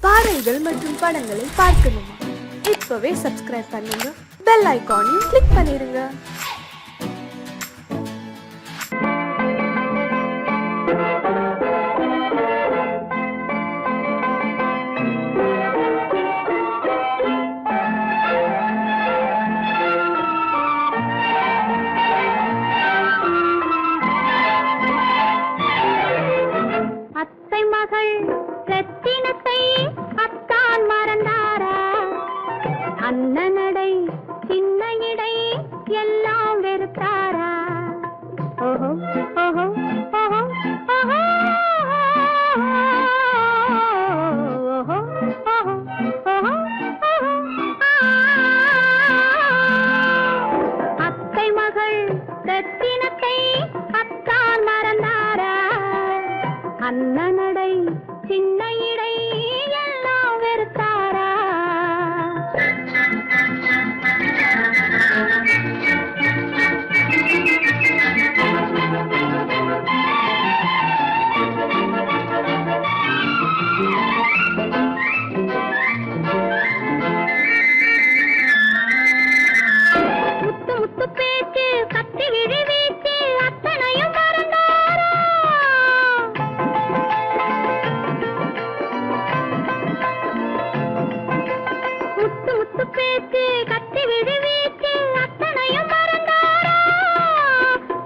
பாடல்கள் மற்றும் படங்களை பார்க்கணுமா? இப்பவே சப்ஸ்கிரைப் பண்ணுங்க, பெல் ஐகானையும் கிளிக் பண்ணிருங்க. அத்தை மகள் ரத்தினத்தை அத்தான் மறந்தாரா? அண்ணனடை சின்ன இடை எல்லாம் வெறுத்தாரா? ஓஹோ ஓஹோ ஓஹோ ஓஹோ ஓஹோ ஓஹோ அத்தை மகள் ரத்தினத்தை அத்தான் மறந்தாரா? அண்ணனடை சின்ன இடை எல்லாம் வெறுத்தாரா? முத்து முத்து பேச்சு கத்தி விழி வீச்சு அத்தனையும் மறந்தாரா? முத்து முத்து பேச்சு கத்தி விழி வீச்சு அத்தனையும் மறந்தாரா?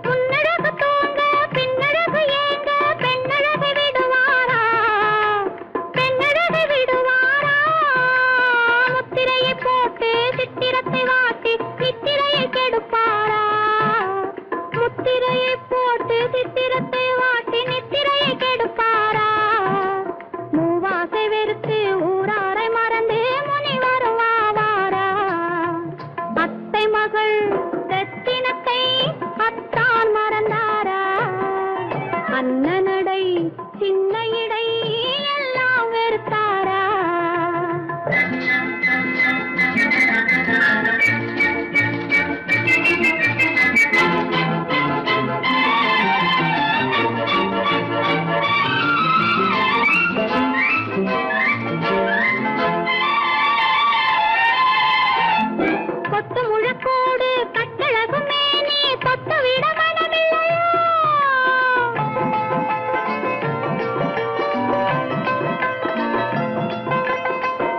முன்னழகு தூங்க பின்னழகு ஏங்க பெண்ணழகு விடுவாரா? பெண்ணழகு விடுவாரா? முத்திரையை போட்டு சித்திரத்தை வாட்டி நித்திரையை கெடுப்பாரா? முத்திரையை போட்டு சித்திரத்தை வாட்டி நித்திரையை கெடுப்பாரா? மூவாசை வெறுத்து ஊராரை மறந்து முனி வருவாரா? அத்தை மகள் ரத்தினத்தை அத்தான் மறந்தாரா? அண்ணனடை சின்ன இடை எல்லாம் வெறுத்தாரா? கொத்து முழக்கோடு கட்டழகு மேனி தொட்டு விட மனமில்லையா?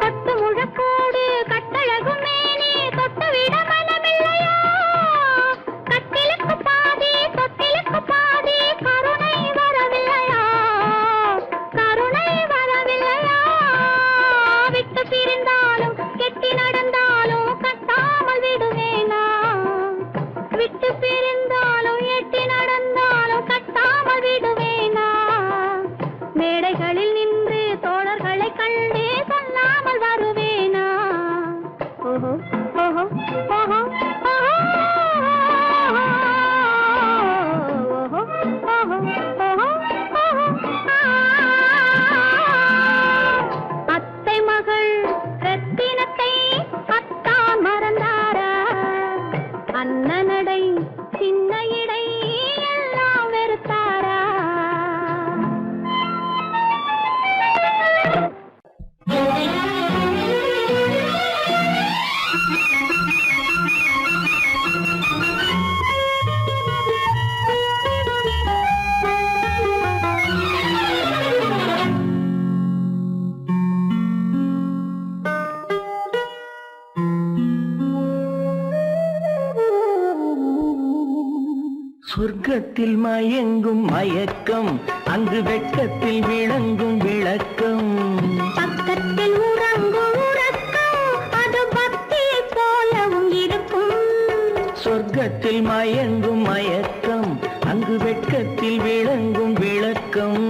கொத்து முழக்கோடு கட்டழகு மேனி தொட்டு விட மனமில்லையா? கட்டிலுக்கு பாதி தொட்டிலுக்கு பாதி கருணை வரவில்லையா? கருணை வரவில்லையா? விட்டு பிரிந்தாலும் கெட்டி நடந்தாலும் கட்டாமல் விடுவேனா? விட்டு பிரிந்தாலும் எட்டி நடந்தாலும் கட்டாமல் விடுவேனா? மேடைகளில் நின்று தோழர்களை கண்டு சொல்லாமல் வருவேனா? ஓஹோ ஓஹோ ஓஹோ ஓஹோ ஓஹோ ஓஹோ அத்தை மகள் ரத்தினத்தை அத்தான் மறந்தாரா? அண்ணனடை சின்ன இடை எல்லாம் வெறுத்தாரா? சொர்க்கத்தில் மயங்கும் மயக்கம், அங்கு வெட்கத்தில் விளங்கும் விளக்கம். பக்கத்தில் உறங்கும் உறக்கம், அது பக்தியைப் போலவும் இருக்கும். சொர்க்கத்தில் மயங்கும் மயக்கம், அங்கு வெட்கத்தில் விளங்கும் விளக்கம்.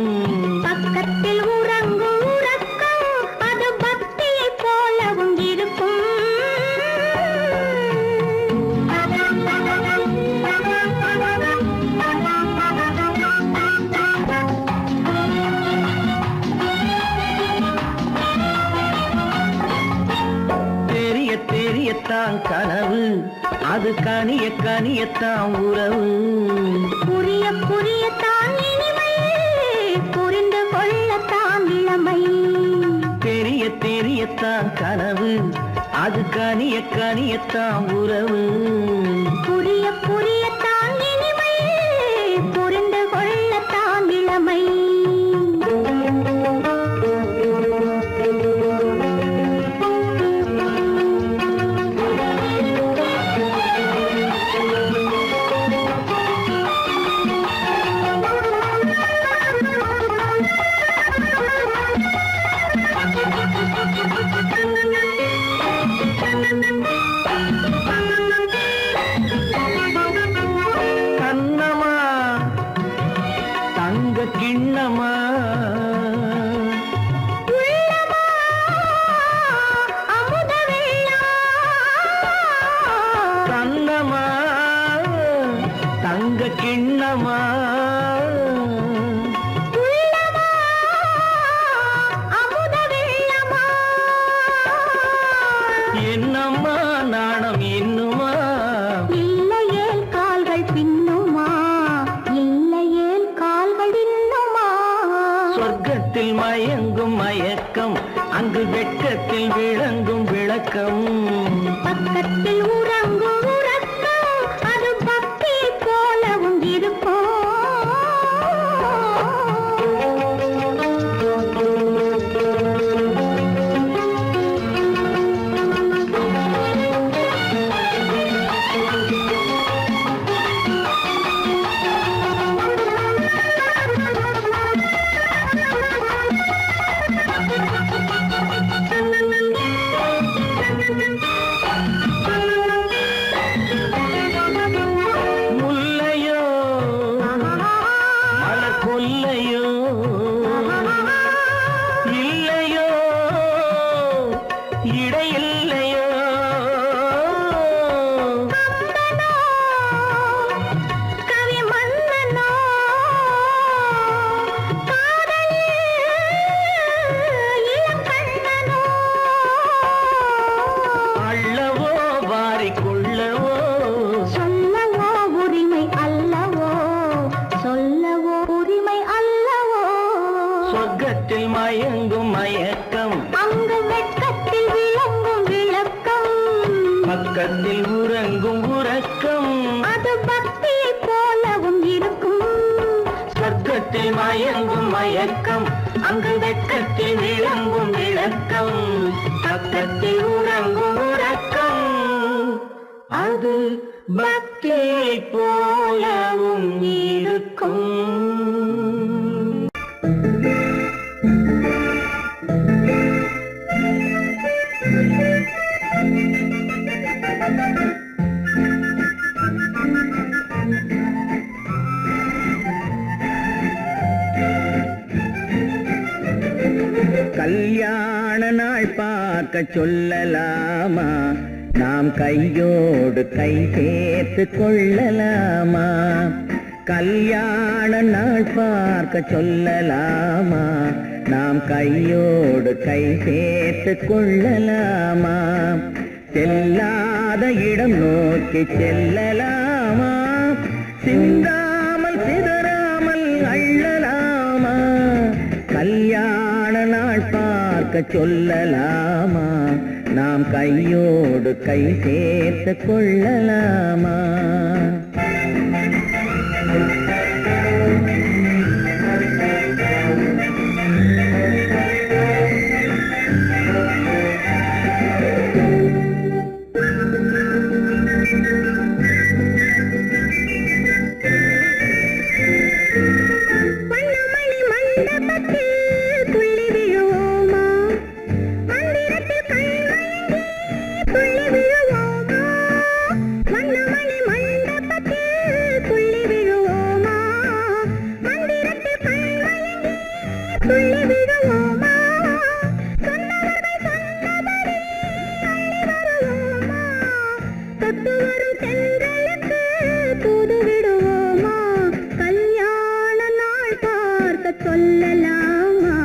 பக்கத்தில் உறங்கும் உறக்கம், அது பக்தியைப் போலவும் இருக்கும். தெரிய தெரியத்தான் கனவு, அது கனிய கனியத்தான் உறவு. புரிய புரியத்தான் இனிமை, புரிந்து கொள்ளத்தான் இளமை. தெரிய தெரியத்தான் கனவு அது கனிய கனியத்தான் உறவு புரிய புரியத்தான் இனிமை புரிந்து கொள்ளத்தான் இளமை கண்ணமா தங்க கிண்ணமா அமுத கண்ணமா தங்க கிண்ணமா என்னம்மா நாணம் இன்னுமா இல்லையேல் கால்கள் பின்னுமா இல்லையேல் கால்கள் இன்னுமா சொர்க்கத்தில் மயங்கும் மயக்கம் அங்கு வெட்கத்தில் விளங்கும் விளக்கம் பக்கத்தில் உறங்கும் உறக்கம் அது பக்தி போலவும் இருக்கும் முல்லையோ மலர் கொல்லையோ இல்லையோ இடையில்லையோ கவி மன்னனோ காதல் இளம் கண்ணனோ அள்ளவோ வாரிக்கொள்ளவோ சொல்லவோ உரிமை அல்லவோ சொல்லவோ உரிமை அல்லவோ சொர்க்கத்தில் மயங்கும் மயக்கம் அங்கு வெட்கத்தில் விளங்கும் விளக்கம் பக்கத்தில் உறங்கும் உறக்கம் அது பக்தியை போலவும் இருக்கும் சொர்க்கத்தில் மயங்கும் மயக்கம் அங்கு வெட்கத்தில் விளங்கும் விளக்கம் பக்கத்தில் உறங்கும் உறக்கம் அது பக்தியை போலவும் இருக்கும் கல்யாண நாள் பார்க்க சொல்லலாமா நாம் கையோடு கை சேர்த்து கொள்ளலாமா கல்யாண நாள் பார்க்க சொல்லலாமா நாம் கையோடு கை சேர்த்து கொள்ளலாமா செல்லாத இடம் நோக்கி செல்லலாமா சிந்தாமல் சிதறாமல் அள்ளலாமா கல்யாண நாள் பார்க்க சொல்லலாமா நாம் கையோடு கை சேர்த்து கொள்ளலாமா வண்ணமணி மண்டபத்தில் துள்ளி விழுவோமா மந்திரத்தில் கண்மயங்கி துள்ளி விழுவோமா வண்ணமணி மண்டபத்தில் துள்ளி விழுவோமா மந்திரத்தில் கண்மயங்கி துள்ளி விழுவோமா சொன்னவர்கள் சொன்னபடி அள்ளி வருவோமா தொட்டு வரும் தென்றலுக்கு தூது விடுவோமா கல்யாண நாள் பார்க்க சொல்லலாமா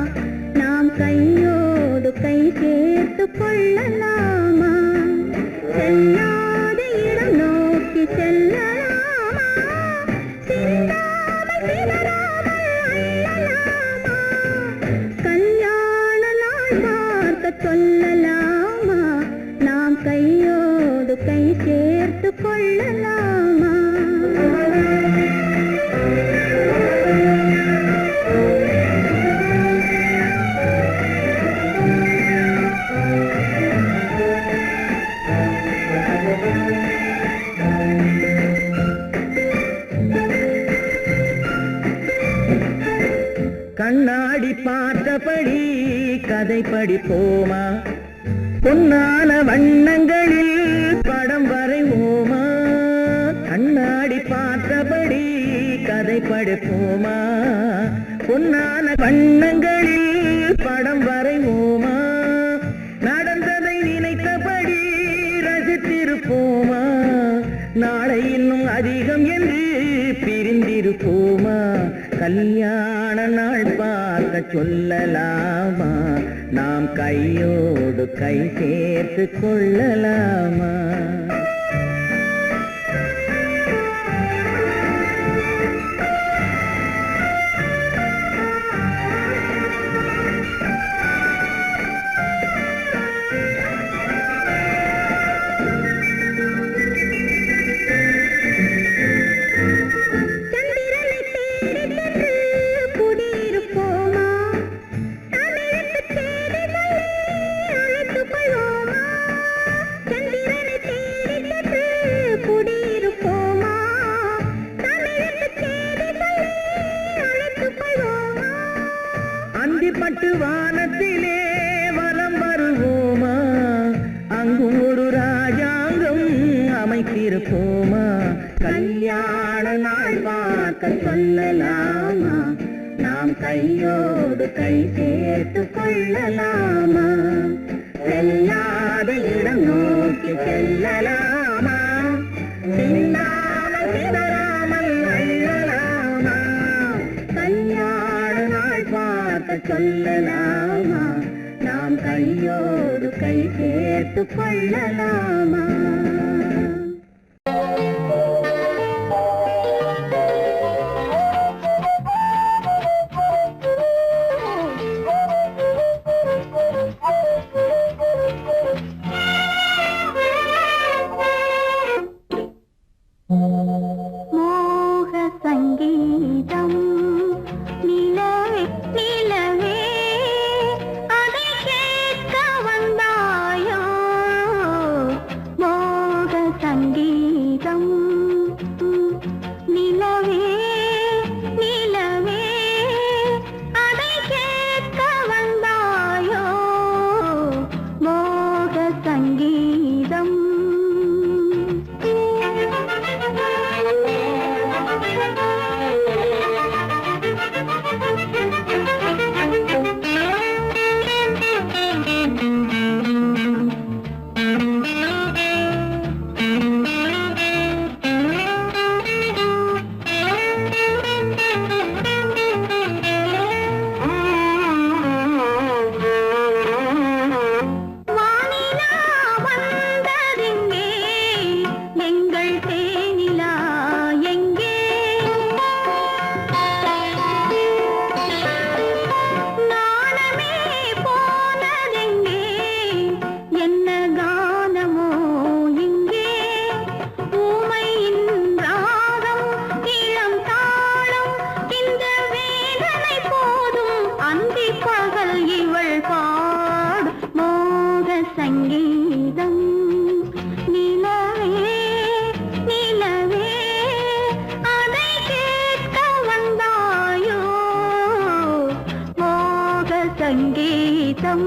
நாம் கையோடு கை சேர்த்து கொள்ளலாமா செல்லாத இடம் நோக்கி செல்லலாமா சிந்தாமல் சிதறாமல் அள்ளலாமா கல்யாண நாள் பார்க்க பார்க்க சொல்லலாமா? நாம் கையோடு கை சேர்த்து கொள்ளலாமா? கண்ணாடி பார்த்தபடி கதை படிப்போமா? பொன்னான வண்ணங்களில் படம் வரைவோமா? கண்ணாடி பார்த்தபடி கதை படிப்போமா? பொன்னான வண்ணங்களில் படம் வரைவோமா? நடந்ததை நினைத்தபடி ரசித்திருப்போமா? நாளை இன்னும் அதிகம் என்று பிரிந்திருப்போமா? கல்யாண நாள் பார்க்க சொல்லலாமா? நாம் கையோடு கை சேர்த்து கொள்ளலாமா? அந்திப்பட்டு வானத்திலே வலம் வருவோமா? அங்கும் ஒரு ராஜாங்கம் அமைத்திருப்போமா? கல்யாண நாள் பார்க்க சொல்லலாமா? நாம் கையோடு கை சேர்த்து கொள்ளலாமா? செல்லாத இடம் நோக்கி செல்லலாமா? சின்னாமல் சிதறாமல் அள்ளலாமா? கல்யாண நாள் பார்க்க சொல்லலாமா? நாம் கையோடு கை சேர்த்து கொள்ளலாமா? மோக சங்கீதம் நிலவே நிலவே அதை கேட்க வந்தாயோ? மோக சங்கீதம் நிலவே நிலவே அதை கேட்க வந்தாயோ? மோக சங்கீதம் சங்கீதம் நிலவே நிலவே அதை கேட்க வந்தாயோ? மோக சங்கீதம்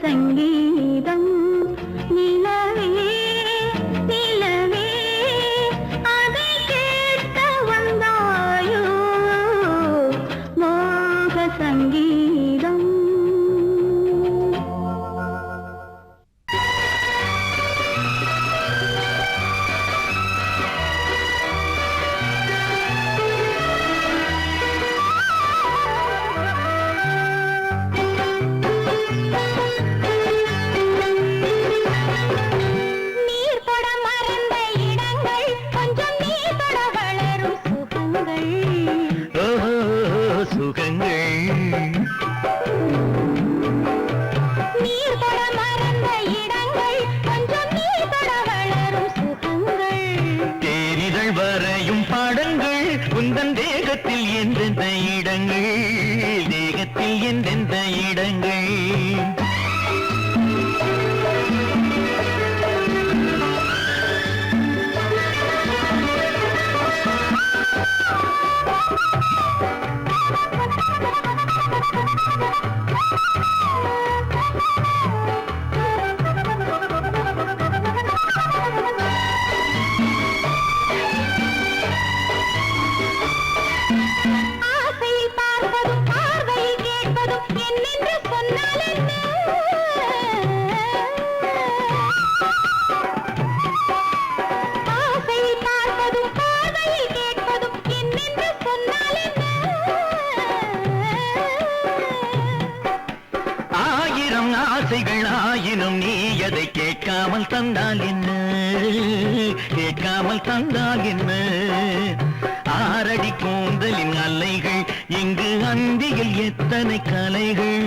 சங்கீதம் நிலவே நிலவே அதை கேட்க வந்தாயோ மோக சங்கீதம் உந்தன் தேகத்தில் எந்தெந்த இடங்கள் தேகத்தில் எந்தெந்த இடங்கள் ஆயினும் நீ அதை கேட்காமல் தந்தால் என்ன கேட்காமல் தந்தால் என்ன ஆரடி கூந்தலின் அலைகள் இங்கு அந்தியில் எத்தனை கலைகள்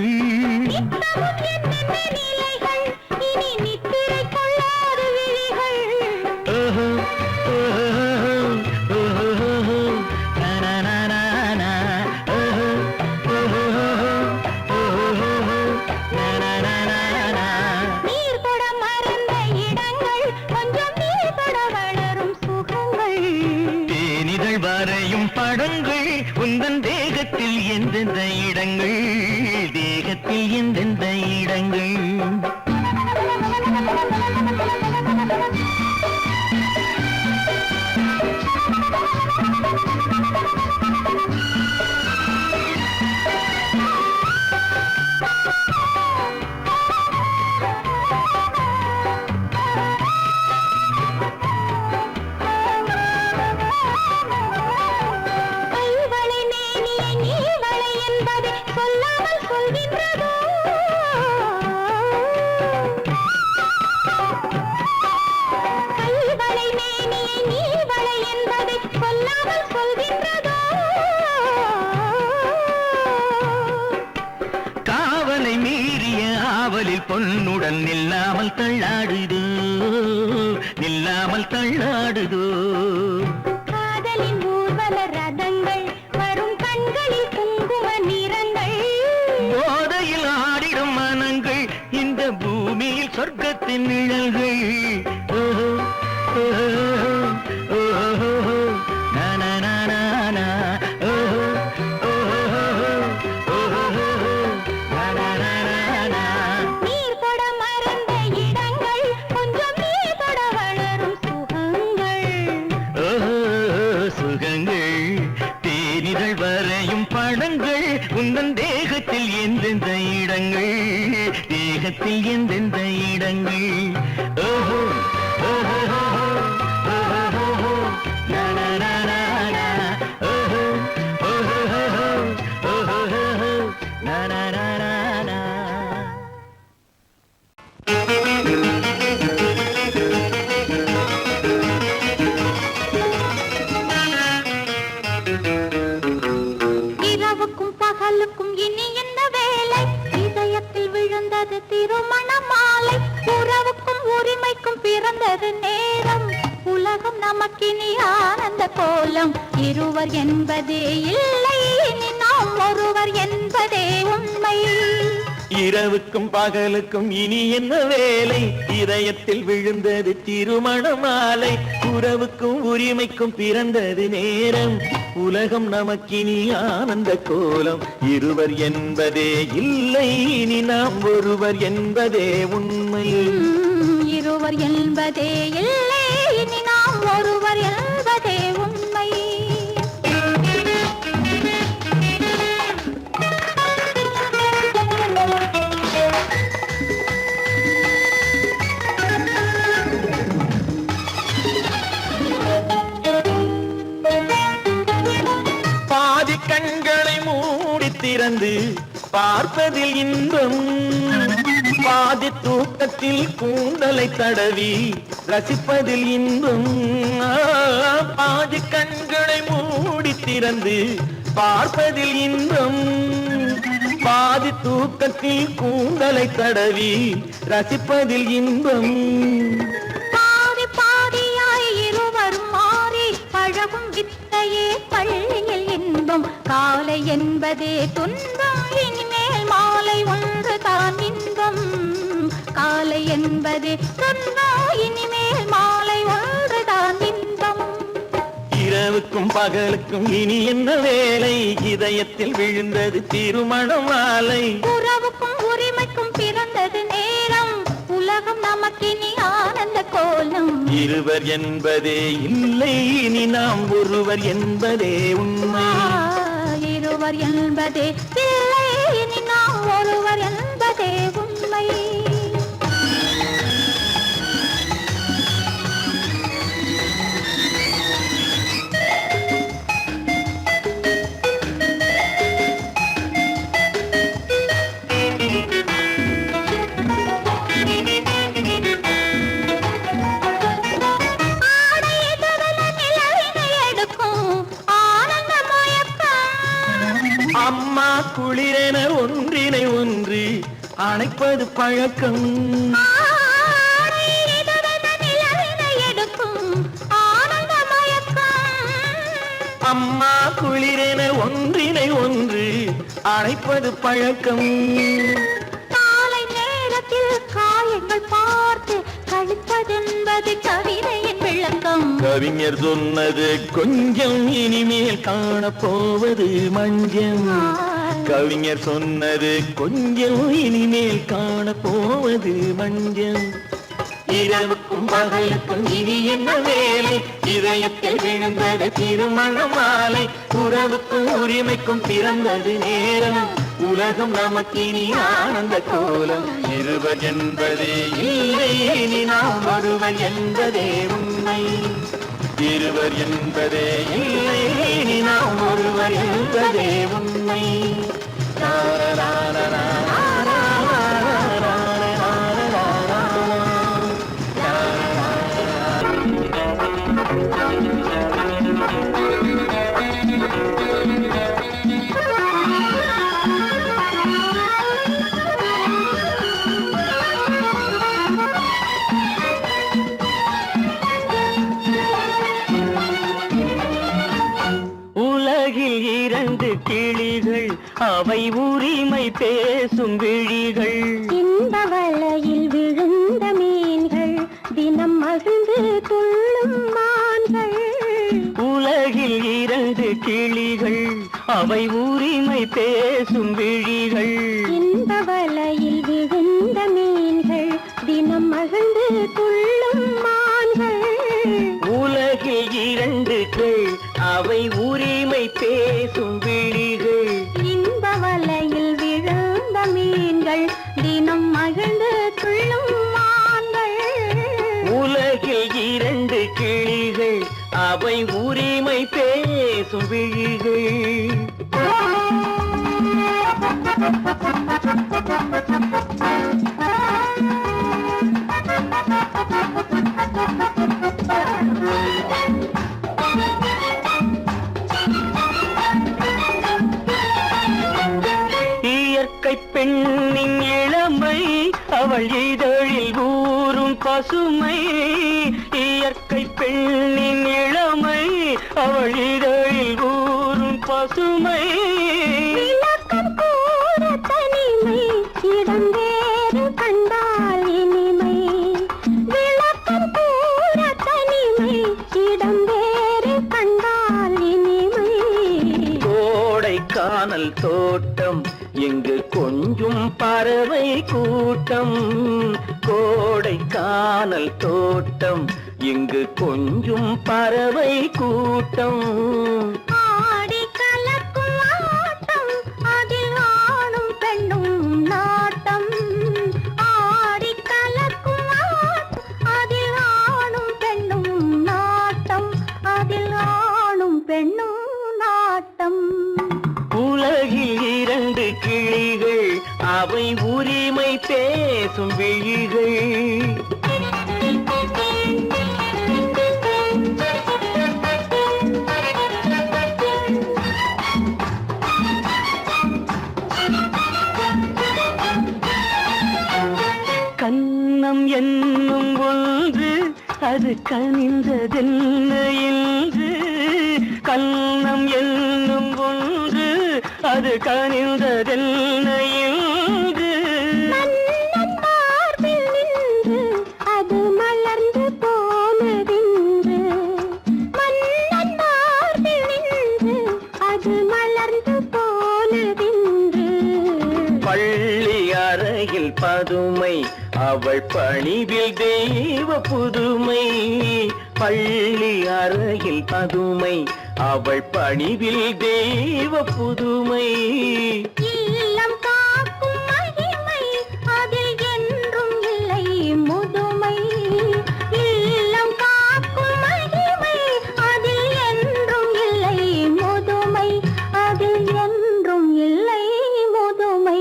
படங்கள் உந்தன் தேகத்தில் எந்தெந்த இடங்கள் தேகத்தில் எந்தெந்த இடங்கள் பொன்னுடன் நில்லாமல் தள்ளாடுதோ நில்லாமல் தள்ளாடுதோ காதலின் ஊர்வல ரதங்கள் வரும் கண்களில் குங்கும நிறங்கள் போதையில் ஆடிடும் மனங்கள் இந்த பூமியில் சொர்க்கத்தின் நிழல்கள் உந்தன் தேகத்தில் எந்தெந்த இடங்கள் தேகத்தில் எந்தெந்த இடங்கள் ஓஹோ ஓஹோ இனி என்ன வேலை இதயத்தில் விழுந்தது திருமண மாலை உறவுக்கும் உரிமைக்கும் பிறந்தது நேரம் உலகம் நமக்கினி ஆனந்த கோலம் இருவர் என்பதே இல்லை இனி நாம் ஒருவர் என்பதே உண்மை இரவுக்கும் பகலுக்கும் இனி என்ன வேலை இதயத்தில் விழுந்தது திருமண மாலை உறவுக்கும் உரிமைக்கும் பிறந்தது நேரம் உலகம் நமக்கினி ஆனந்த கோலம் இருவர் என்பதே இல்லை இனி நாம் ஒருவர் என்பதே உண்மை இருவர் என்பதே இல்லை இனி நாம் ஒருவர் என்பதே உண்மை பாதி கண்களை மூடி திறந்து பார்ப்பதில் இன்பம் பாதி தூக்கத்தில் கூந்தலை தடவி ரசிப்பதில் இன்பம் பாதி கண்களை மூடி திறந்து பார்ப்பதில் இன்பம் பாதி தூக்கத்தில் கூந்தலை தடவி ரசிப்பதில் இன்பம் பாதி பாதியாய் இருவரும் மாறி பழகும் வித்தையே பள்ளியில் இன்பம் காலை என்பதே துன்பம் இனிமேல் மாலை ஒன்று தான் இன்பம் காலை என்பதே துன்பம் இனிமேல் மாலை ஒன்று தான் இன்பம் இரவுக்கும் பகலுக்கும் இனி என்ன வேலை இதயத்தில் விழுந்தது திருமண மாலை உறவுக்கும் உரிமைக்கும் பிறந்தது நேரம் உலகம் நமக்கினி ஆனந்த கோலம் இருவர் என்பதே இல்லை இனி நாம் ஒருவர் என்பதே உண்மை இருவர் என்பதே இல்லை இனி நாம் ஒருவர் என்பதே உண்மை அம்மா குளிரென ஒன்றினை ஒன்று அணைப்பது பழக்கம் அம்மா குளிரென ஒன்றினை ஒன்று அணைப்பது பழக்கம் காலை நேரத்தில் காயங்கள் பார்த்து கழிப்பதென்பது கவிதையின் விளக்கம் கவிஞர் சொன்னது கொஞ்சம் இனிமேல் காணப்போவது மஞ்சம் கவிஞர் சொன்னது கொஞ்சம் இனிமேல் காணப்போவது மஞ்சம் இரவுக்கும் பகலுக்கும் இனி என்ன வேலை இதயத்தில் விழுந்தது திருமண மாலை உறவுக்கும் உரிமைக்கும் பிறந்தது நேரம் உலகம் நமக்கினி ஆனந்த கோலம் இருவர் என்பதே இல்லை இனி நாம் ஒருவர் என்பதே உண்மை இருவர் என்பதே இல்லை இனி நாம் ஒருவர் என்பதே உண்மை உலகில் இரண்டு கிளிகள் அவை உரிமை பேசும் விழிகள் இந்த வலையில் விழுந்த மீன்கள் தினம் மகிழ்ந்து துள்ளும் மான்கள் உலகில் இரண்டு கிளிகள் அவை உரிமை பேசும் விழிகள் இந்த வலையில் விழுந்த மீன்கள் தினம் மகிழ்ந்து துள்ளும் மான்கள் உலகில் இரண்டு அவை உரிமை பேசும் விழிகள் இந்த வலையில் விழுந்த மீன்கள் தினம் மகிழ்ந்து துள்ளும் மான்கள் உலகில் இரண்டு கிளிகள் அவை உரிமை பேசும் விழிகள் இயற்கை பெண்ணின் இளமை அவள் இதழில் ஊறும் பசுமை இயற்கை பெண்ணின் இளமை அவள் இதழில் ஊறும் பசுமை விளக்கம் கூற தனிமை கூட்டம் கோடை கானல் தோட்டம் இங்கு கொஞ்சும் பறவை கூட்டம் ஆடி கலக்கும் ஆட்டம் அதில் ஆணும் பெண்ணும் நாட்டம் ஆடி கலக்கும் ஆட்டம் அதில் ஆணும் பெண்ணும் நாட்டம் அதில் ஆணும் பெண்ணும் நாட்டம் உலகில் இரண்டு கிளிகள் அவை உரிமை பேசும் விழிகள் கண்ணம் என்னும் ஒன்று அது கனிந்ததென்ன என்று கண்ணம் என்னும் ஒன்று அது கனிந்ததென்ன என்று மன்னன் மார்பில் நின்று அது மலர்ந்து போனதென்று மன்னன் மார்பில் நின்று அது மலர்ந்து போனதென்று பள்ளி அறையில் பதுமை அவள் பணிவில் தெய்வ புதுமை பள்ளி அறையில் பதுமை அவள் பணிவில் தெய்வ புதுமை இல்லம் காக்கும் மகிமை அதில் என்றும் இல்லை முதுமை இல்லம் காக்கும் மகிமை அதில் என்றும் இல்லை முதுமை அதில் என்றும் இல்லை முதுமை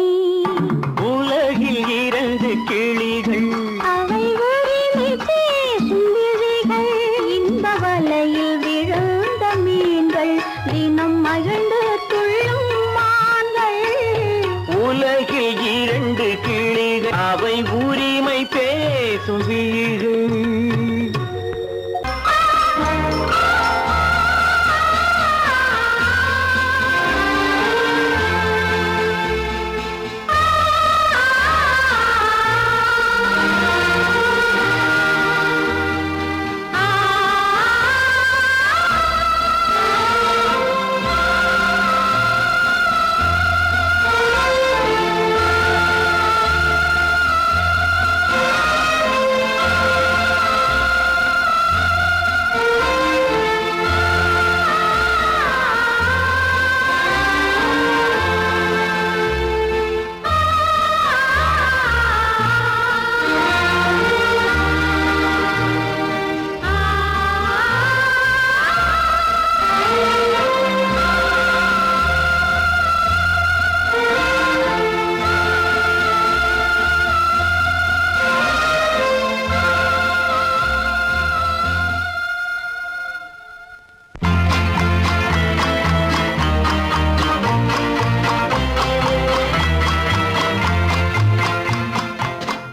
உலகில் இரண்டு கிளிகள் அவை உரிமை பேசும் விழிகள் இந்த வலையில் விழுந்த மீன்கள் தினம் மகிழ்ந்து துள்ளும் மான்கள் உலகில் இரண்டு கிளிகள் அவை உரிமை பேசும் விழிகள்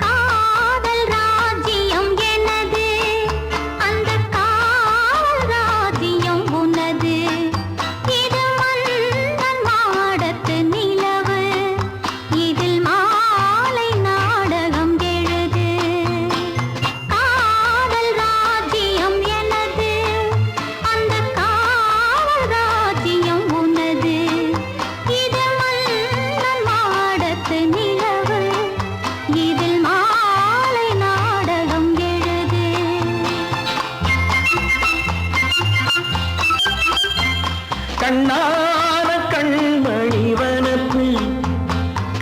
காதல் ராஜ்யம் எனது அந்த காதல் ராஜ்யம் உனது இது மன்னன் மாடத்து நிலவு இதில் மாலை நாடகம் எழுது காதல் ராஜ்யம் எனது அந்த காதல் ராஜ்யம் உனது இது மன்னன் மாடத்து நிலவு இதில் மாலை நாடகம் எழுது கண்ணான கண்மணி வனப்பு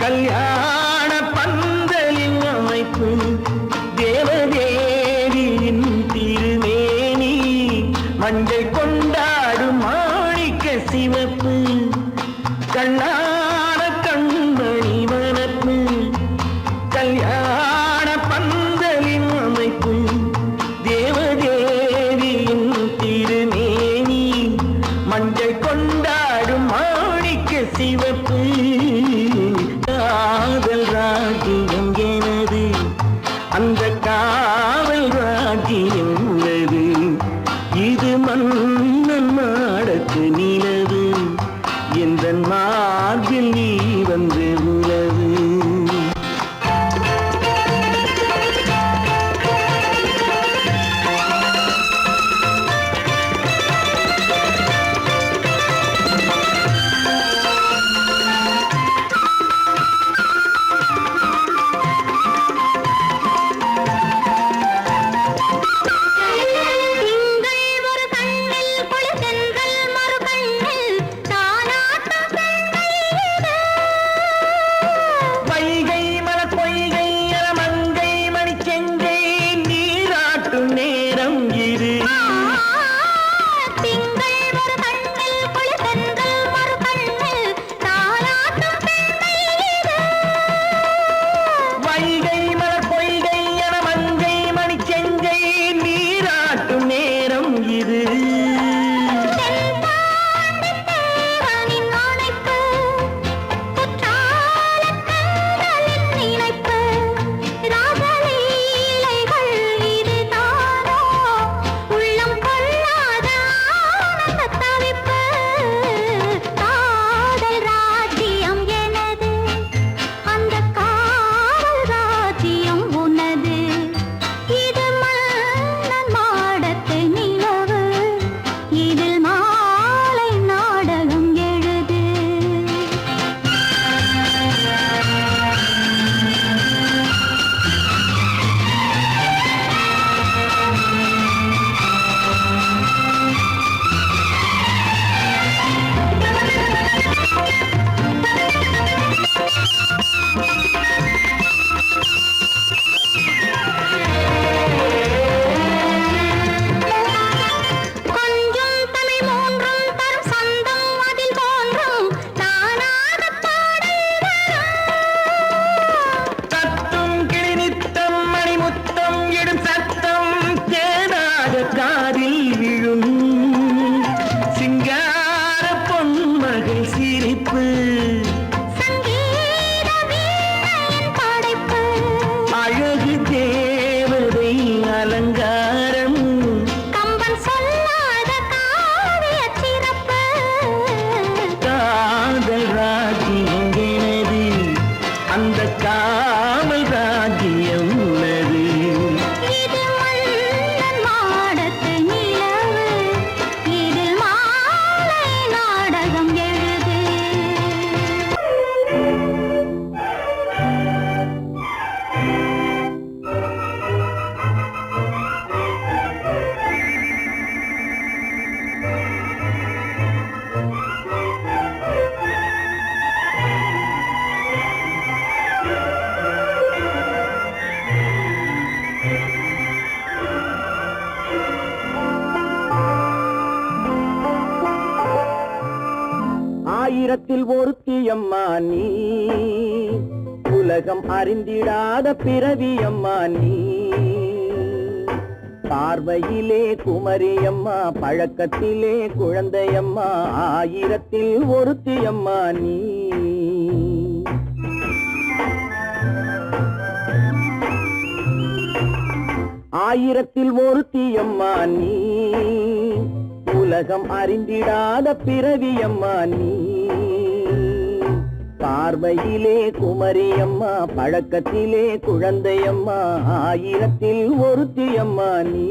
கல்யாண பந்தலின் அமைப்பு தேவதேவியின் திருமேனி மஞ்சள் கொண்டாடும் மாணிக்க சிவப்பு கண்ணான கண்மணி வனப்பு கல்யாண பந்தலின் அமைப்பு தேவதேவியின் திருமேனி மஞ்சள் கொண்டாடும் மாணிக்க சிவப்பு காதல் ராஜ்யம் எனது அந்த காவல் ராஜ்யம் உள்ளது இது மன்னன் மாடத்து நிலவு எந்த மார்பில் நீ வந்து உலவு ஆயிரத்தில் ஒருத்தியம்மா நீ, உலகம் அறிந்திடாத பிறவியம்மா நீ. பார்வையிலே குமரியம்மா, பழக்கத்திலே குழந்தையம்மா, ஆயிரத்தில் ஒருத்தியம்மா நீ. ஆயிரத்தில் ஒருத்தியம்மா நீ, உலகம் அறிந்திடாத பிறவியம்மா நீ. பார்வையிலே குமரியம்மா, பழக்கத்திலே குழந்தையம்மா, ஆயிரத்தில் ஒருத்தியம்மா நீ.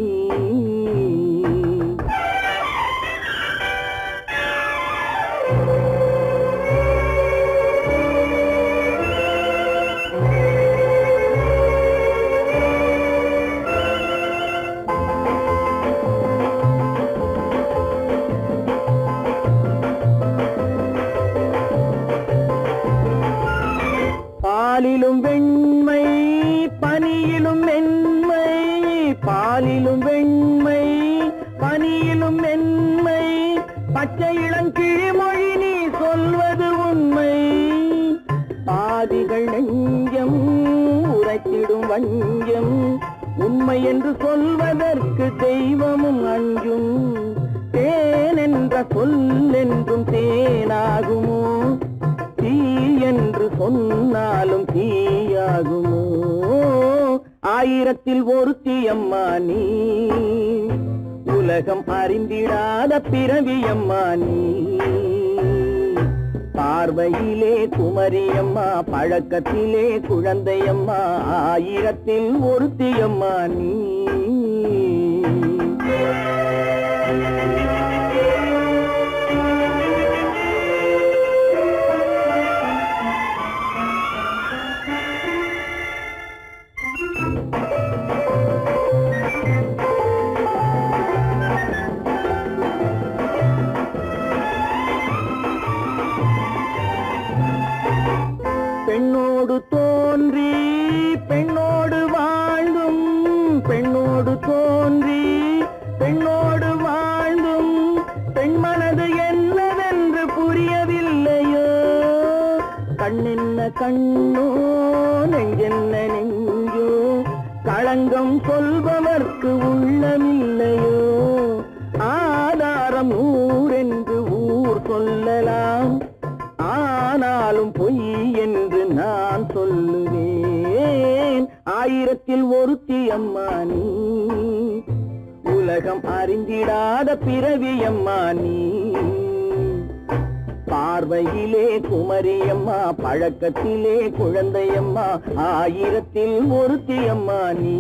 பாலிலும் வெண்மை பனியிலும் மென்மை, பாலிலும் வெண்மை பனியிலும் மென்மை, பச்சை இளங்கிழிமொழி நீ சொல்வது உண்மை. பாதிகள் நெஞ்சம் உரைத்திடும் வஞ்சம், உண்மை என்று சொல்வதற்கு தெய்வமும் அஞ்சும். தேன் என்ற சொல் என்றும் தேனாகுமோ, தீ என்று சொன்னாலும் தீயாகுமோ. ஆயிரத்தில் ஒருத்தியம்மா நீ, உலகம் அறிந்திடாத பிறவியம்மா நீ. பார்வையிலே குமரியம்மா, பழக்கத்திலே குழந்தையம்மா, ஆயிரத்தில் ஒருத்தியம்மா நீ. பெண்ணோடு தோன்றி பெண்ணோடு வாழ்ந்தும், பெண்ணோடு தோன்றி பெண்ணோடு வாழ்ந்தும், பெண் மனது என்னவென்று புரியவில்லையோ. கண்ணென்ன கண்ணோ, நெஞ்சென்ன நெஞ்சோ, களங்கம் சொல்பவர்க்கு உள்ளமில்லையோ. ஆதாரம் ஊரென்று ஊர் சொல்லலாம், ஆனாலும் பொய் என்று நான் சொல்லுவேன். ஆயிரத்தில் ஒருத்தியம்மா நீ, உலகம் அறிந்திடாத பிறவியம்மா நீ. பார்வையிலே குமரியம்மா, பழக்கத்திலே குழந்தையம்மா, ஆயிரத்தில் ஒருத்தியம்மா நீ.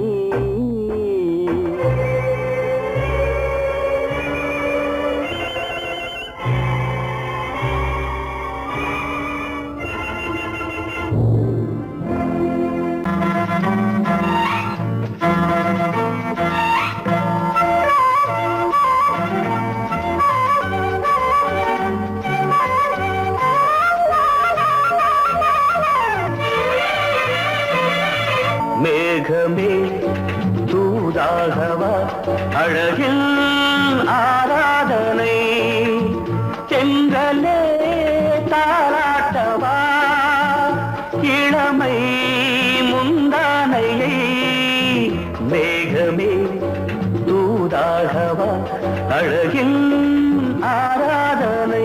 மேகமே தூதாகவா, அழகில் ஆராதனை, செங்கலே தாராட்டவா, இளமை முந்தானையை. மேகமே தூதாகவா, அழகில் ஆராதனை.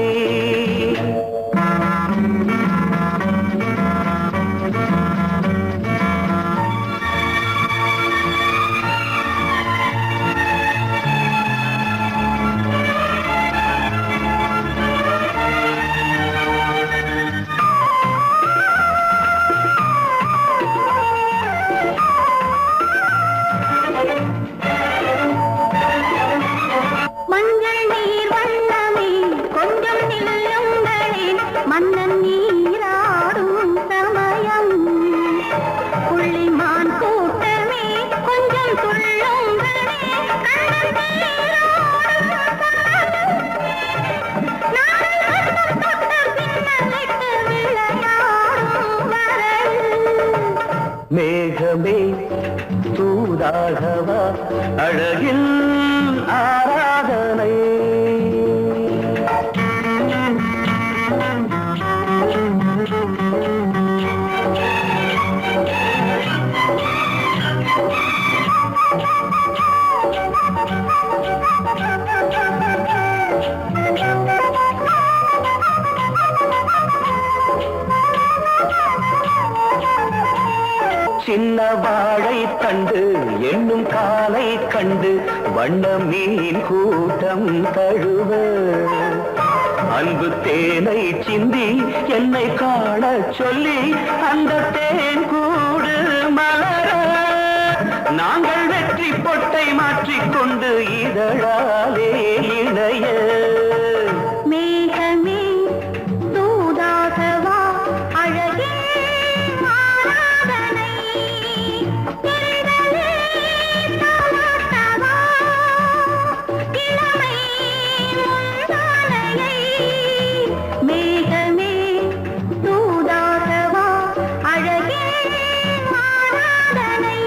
மஞ்சள் நீர் வண்ணமே கொஞ்சம் நில்லுங்களேன், மன்னன் நீராடும் சமயம். புள்ளிமான் கூட்டமே கொஞ்சம் துள்ளுங்களே, கண்ணன் நீராடும் மேகமே தூதாகவா, அழகில் ஆராதனை. வாழை தண்டு என்னும் காலை கண்டு வண்ண மீன் கூட்டம் தழுவ அன்பு தேனை சிந்தி என்னை காண சொல்லி அந்த தேன் கூடு மலர நாங்கள் வெற்றி பொட்டை மாற்றிக்கொண்டு இதழாலே இணைய மேகமே தூதாகவா அழகே ஆராதனை எரிதலே தாலாட்டவா இளமை முந்தானையை மேகமே தூதாகவா அழகே ஆராதனை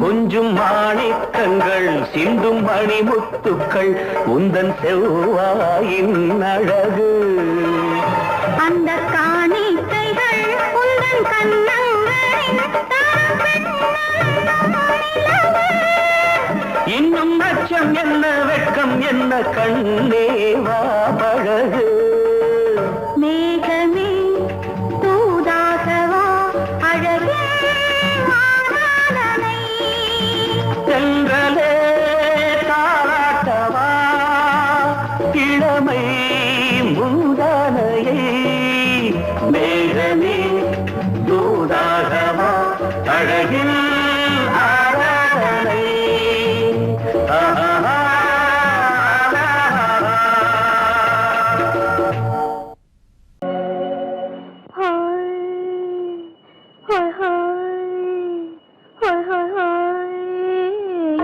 கொஞ்சும் மாணிக்கங்கள் சிந்தும் மணிமுத்துக்கள் உந்தன் செவ்வாயின் அழகு அந்த காணிக்கைகள் உந்தன் கண்ணங்களின் இன்னும் அச்சம் என்ன வெட்கம் என்ன கண்ணேவா பழகு மேகமே தூதாகவா அழகே ஆராதனை சென்றலே தாராட்டவா இளமை முந்தானையை மேகமே தூதாகவா அழகில் ஆராதனை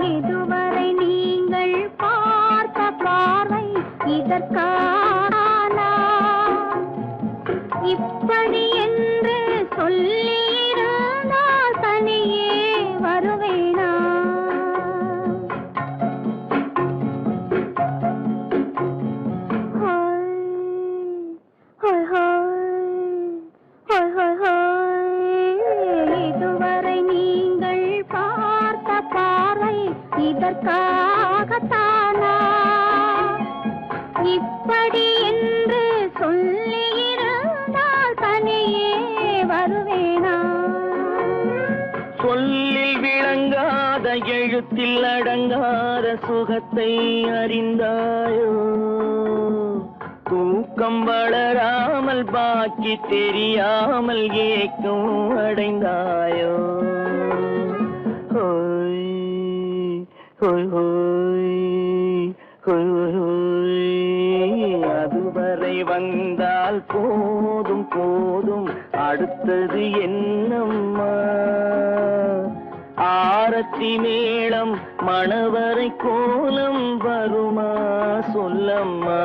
இதுவரை நீங்கள் பார்த்த பார்வை இதற்கான இப்படி என்று சொல்லியிருந்தால் தனியே வருவேனா இதுவரை நீங்கள் பார்த்த பார்வை இதற்காகத்தானா இப்படி என்று சொல்லியிருந்தால் தனியே வருவேனா சொல்லில் விளங்காத எழுத்தில் அடங்காத சுகத்தை அறிந்தாயோ தூக்கம் வளராமல் பாக்கி தெரியாமல் ஏக்கம் அடைந்தாயோ ஹோய் ஹோய் ஹோய் ஹோய் ஹோய் அதுவரை வந்தால் போதும் போதும் அடுத்தது என்னம்மா ஆரத்தி மேளம் மணவரை கோலம் வருமா சொல்லம்மா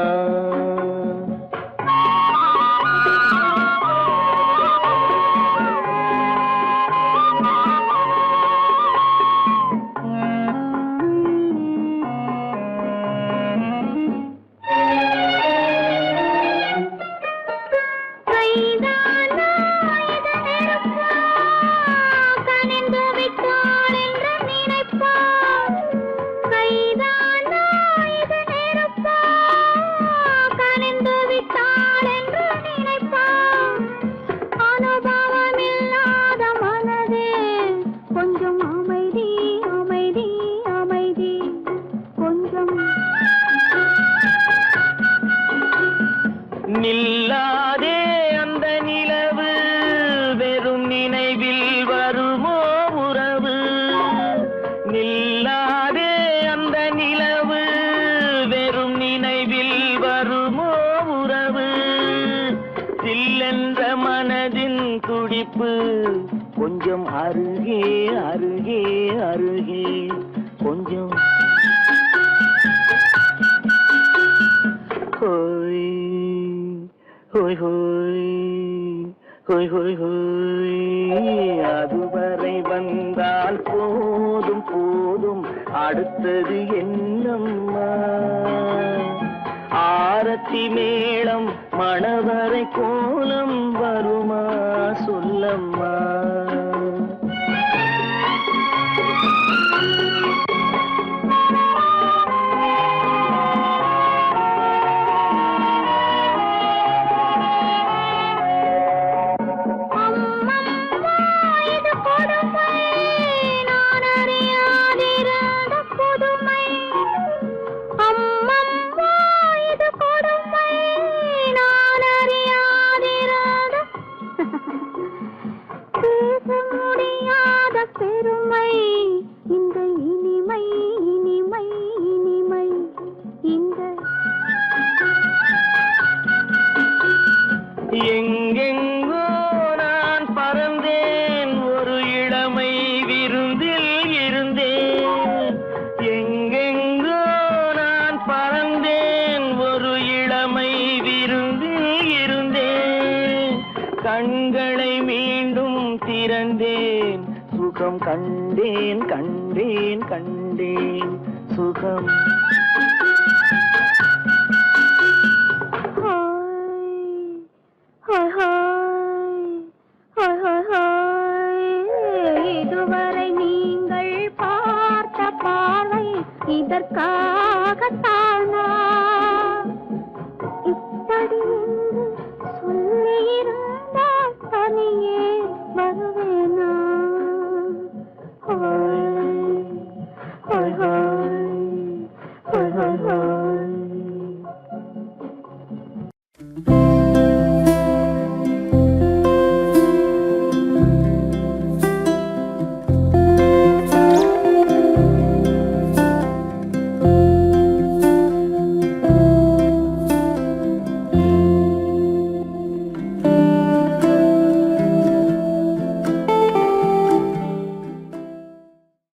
நில்லாதே அந்த நிலவு வெறும் நினைவில் வருமோ உறவு நில்லாதே அந்த நிலவு வெறும் நினைவில் வருமோ உறவு சில்லென்ற மனதின் துடிப்பு கொஞ்சம் அருகே அருகே அருகே கொஞ்சம் ஹோய் ஹோய் ஹோய் ஹோய் ஹோய் ஹோய் அதுவரை வந்தால் போதும் போதும் அடுத்தது என்னம்மா ஆரத்தி மேளம் மணவரை கோலம் வருமா சொல்லம்மா பெருமை இந்த இனிமை இனிமை இனிமை இந்த எங்கெங்கோ நான் பறந்தேன் ஒரு இளமை விருந்தில் இருந்தேன் எங்கெங்கோ நான் பறந்தேன் ஒரு இளமை விருந்தில் இருந்தேன் கண்களை மீண்டும் திறந்தேன் சுகம் கண்டேன் கண்டேன் கண்டேன் சுகம் இதுவரை நீங்கள் பார்த்த பார்வை இதற்காகத்தானா